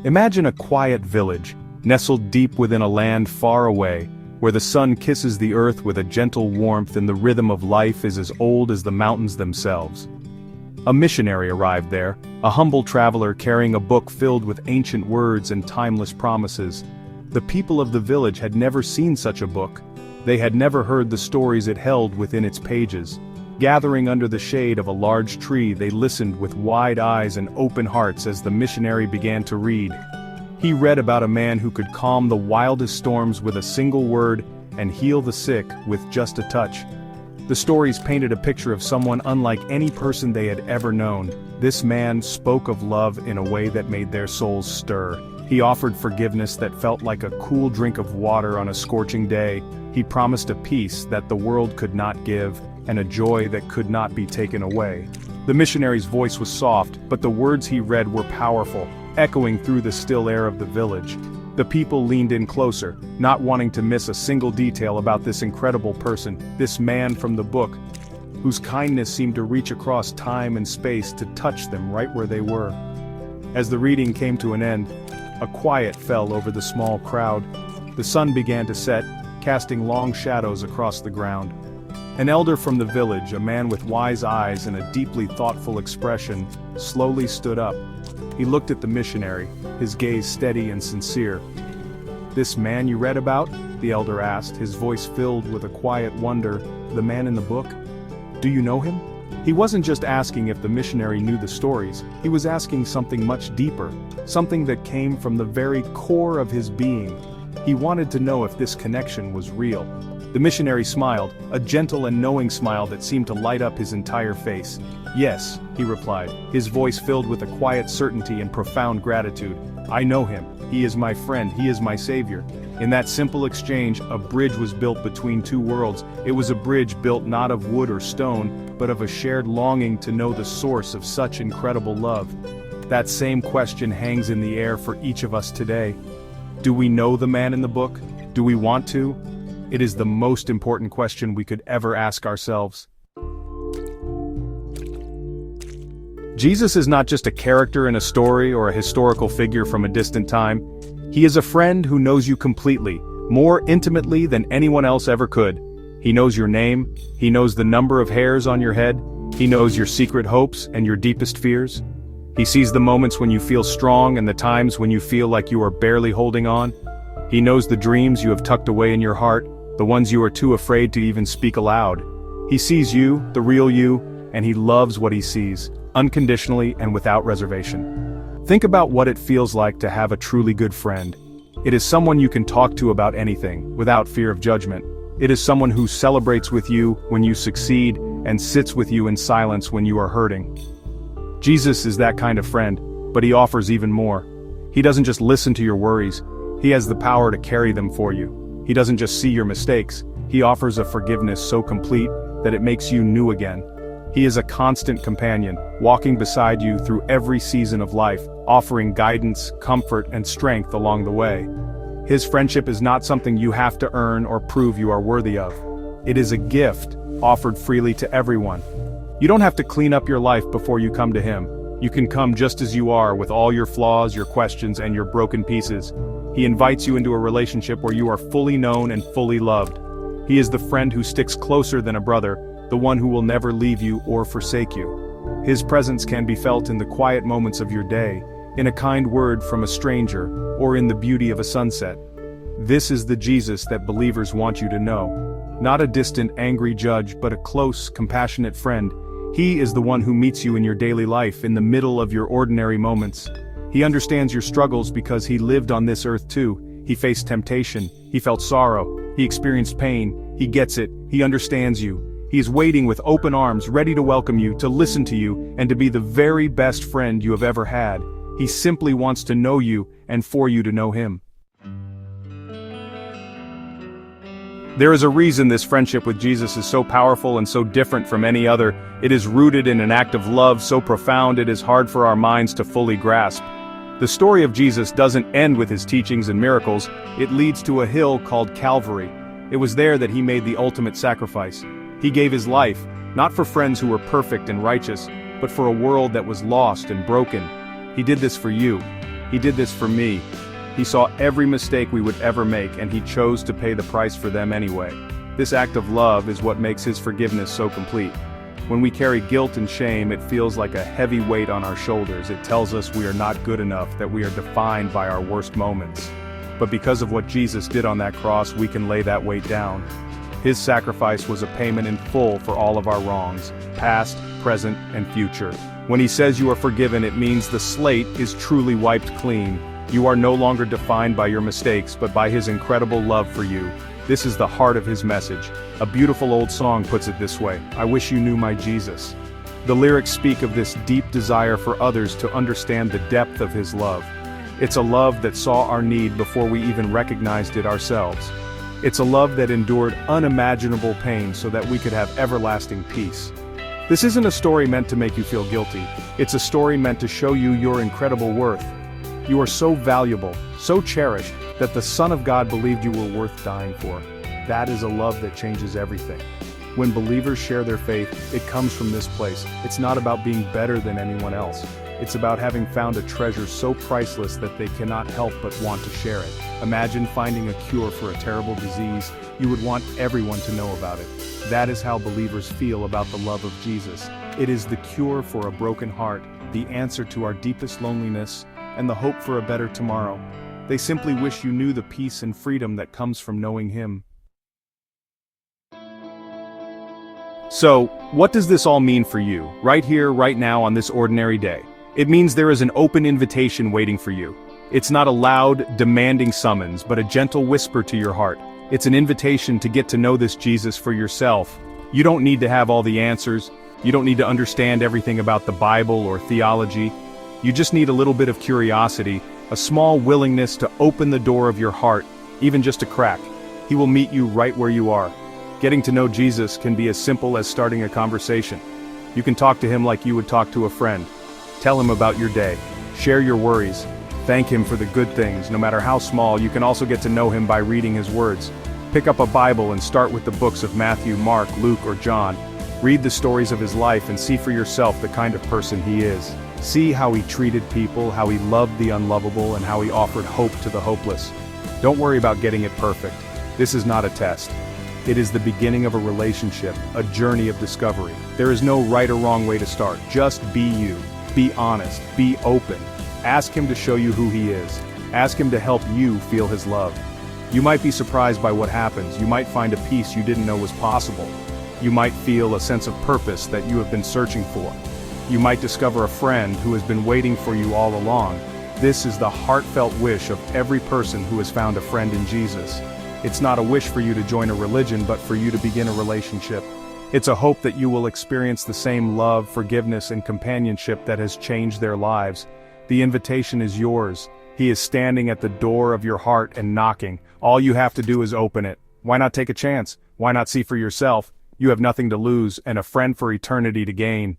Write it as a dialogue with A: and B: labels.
A: Imagine a quiet village, nestled deep within a land far away, where the sun kisses the earth with a gentle warmth and the rhythm of life is as old as the mountains themselves. A missionary arrived there, a humble traveler carrying a book filled with ancient words and timeless promises. The people of the village had never seen such a book. They had never heard the stories it held within its pages. Gathering under the shade of a large tree, they listened with wide eyes and open hearts as the missionary began to read. He read about a man who could calm the wildest storms with a single word and heal the sick with just a touch. The stories painted a picture of someone unlike any person they had ever known. This man spoke of love in a way that made their souls stir. He offered forgiveness that felt like a cool drink of water on a scorching day. He promised a peace that the world could not give, and a joy that could not be taken away. The missionary's voice was soft, but the words he read were powerful, echoing through the still air of the village. The people leaned in closer, not wanting to miss a single detail about this incredible person, this man from the book, whose kindness seemed to reach across time and space to touch them right where they were. As the reading came to an end, a quiet fell over the small crowd. The sun began to set, casting long shadows across the ground. An elder from the village, a man with wise eyes and a deeply thoughtful expression, slowly stood up. He looked at the missionary, his gaze steady and sincere. "This man you read about?" the elder asked, his voice filled with a quiet wonder. "The man in the book? Do you know him?" He wasn't just asking if the missionary knew the stories, he was asking something much deeper, something that came from the very core of his being. He wanted to know if this connection was real. The missionary smiled, a gentle and knowing smile that seemed to light up his entire face. "Yes," he replied, his voice filled with a quiet certainty and profound gratitude. "I know him. He is my friend. He is my savior." In that simple exchange, a bridge was built between two worlds. It was a bridge built not of wood or stone, but of a shared longing to know the source of such incredible love. That same question hangs in the air for each of us today. Do we know the man in the book? Do we want to? It is the most important question we could ever ask ourselves. Jesus is not just a character in a story or a historical figure from a distant time. He is a friend who knows you completely, more intimately than anyone else ever could. He knows your name, he knows the number of hairs on your head, he knows your secret hopes and your deepest fears. He sees the moments when you feel strong and the times when you feel like you are barely holding on. He knows the dreams you have tucked away in your heart, the ones you are too afraid to even speak aloud. He sees you, the real you, and he loves what he sees, unconditionally and without reservation. Think about what it feels like to have a truly good friend. It is someone you can talk to about anything, without fear of judgment. It is someone who celebrates with you when you succeed and sits with you in silence when you are hurting. Jesus is that kind of friend, but he offers even more. He doesn't just listen to your worries, he has the power to carry them for you. He doesn't just see your mistakes, he offers a forgiveness so complete that it makes you new again. He is a constant companion, walking beside you through every season of life, offering guidance, comfort, and strength along the way. His friendship is not something you have to earn or prove you are worthy of. It is a gift, offered freely to everyone. You don't have to clean up your life before you come to him. You can come just as you are with all your flaws, your questions, and your broken pieces. He invites you into a relationship where you are fully known and fully loved. He is the friend who sticks closer than a brother, the one who will never leave you or forsake you. His presence can be felt in the quiet moments of your day, in a kind word from a stranger, or in the beauty of a sunset. This is the Jesus that believers want you to know. Not a distant, angry judge, but a close, compassionate friend. He is the one who meets you in your daily life, in the middle of your ordinary moments. He understands your struggles because he lived on this earth too. He faced temptation, he felt sorrow, he experienced pain, he gets it, he understands you. He is waiting with open arms, ready to welcome you, to listen to you, and to be the very best friend you have ever had. He simply wants to know you, and for you to know him. There is a reason this friendship with Jesus is so powerful and so different from any other. It is rooted in an act of love so profound it is hard for our minds to fully grasp. The story of Jesus doesn't end with his teachings and miracles, it leads to a hill called Calvary. It was there that he made the ultimate sacrifice. He gave his life, not for friends who were perfect and righteous, but for a world that was lost and broken. He did this for you. He did this for me. He saw every mistake we would ever make and he chose to pay the price for them anyway. This act of love is what makes his forgiveness so complete. When we carry guilt and shame, it feels like a heavy weight on our shoulders. It tells us we are not good enough, that we are defined by our worst moments. But because of what Jesus did on that cross, we can lay that weight down. His sacrifice was a payment in full for all of our wrongs, past, present, and future. When he says you are forgiven, it means the slate is truly wiped clean. You are no longer defined by your mistakes, but by his incredible love for you. This is the heart of his message. A beautiful old song puts it this way: I wish you knew my Jesus. The lyrics speak of this deep desire for others to understand the depth of his love. It's a love that saw our need before we even recognized it ourselves. It's a love that endured unimaginable pain so that we could have everlasting peace. This isn't a story meant to make you feel guilty. It's a story meant to show you your incredible worth. You are so valuable, so cherished, that the Son of God believed you were worth dying for. That is a love that changes everything. When believers share their faith, it comes from this place. It's not about being better than anyone else. It's about having found a treasure so priceless that they cannot help but want to share it. Imagine finding a cure for a terrible disease. You would want everyone to know about it. That is how believers feel about the love of Jesus. It is the cure for a broken heart, the answer to our deepest loneliness, and the hope for a better tomorrow. They simply wish you knew the peace and freedom that comes from knowing him. So, what does this all mean for you, right here, right now, on this ordinary day? It means there is an open invitation waiting for you. It's not a loud, demanding summons, but a gentle whisper to your heart. It's an invitation to get to know this Jesus for yourself. You don't need to have all the answers. You don't need to understand everything about the Bible or theology. You just need a little bit of curiosity, a small willingness to open the door of your heart, even just a crack. He will meet you right where you are. Getting to know Jesus can be as simple as starting a conversation. You can talk to him like you would talk to a friend. Tell him about your day. Share your worries. Thank him for the good things, no matter how small. You can also get to know him by reading his words. Pick up a Bible and start with the books of Matthew, Mark, Luke, or John. Read the stories of his life and see for yourself the kind of person he is. See how he treated people, how he loved the unlovable, and how he offered hope to the hopeless. Don't worry about getting it perfect. This is not a test. It is the beginning of a relationship, a journey of discovery. There is no right or wrong way to start. Just be you. Be honest. Be open. Ask him to show you who he is. Ask him to help you feel his love. You might be surprised by what happens. You might find a peace you didn't know was possible. You might feel a sense of purpose that you have been searching for. You might discover a friend who has been waiting for you all along. This is the heartfelt wish of every person who has found a friend in Jesus. It's not a wish for you to join a religion, but for you to begin a relationship. It's a hope that you will experience the same love, forgiveness, and companionship that has changed their lives. The invitation is yours. He is standing at the door of your heart and knocking. All you have to do is open it. Why not take a chance? Why not see for yourself? You have nothing to lose and a friend for eternity to gain.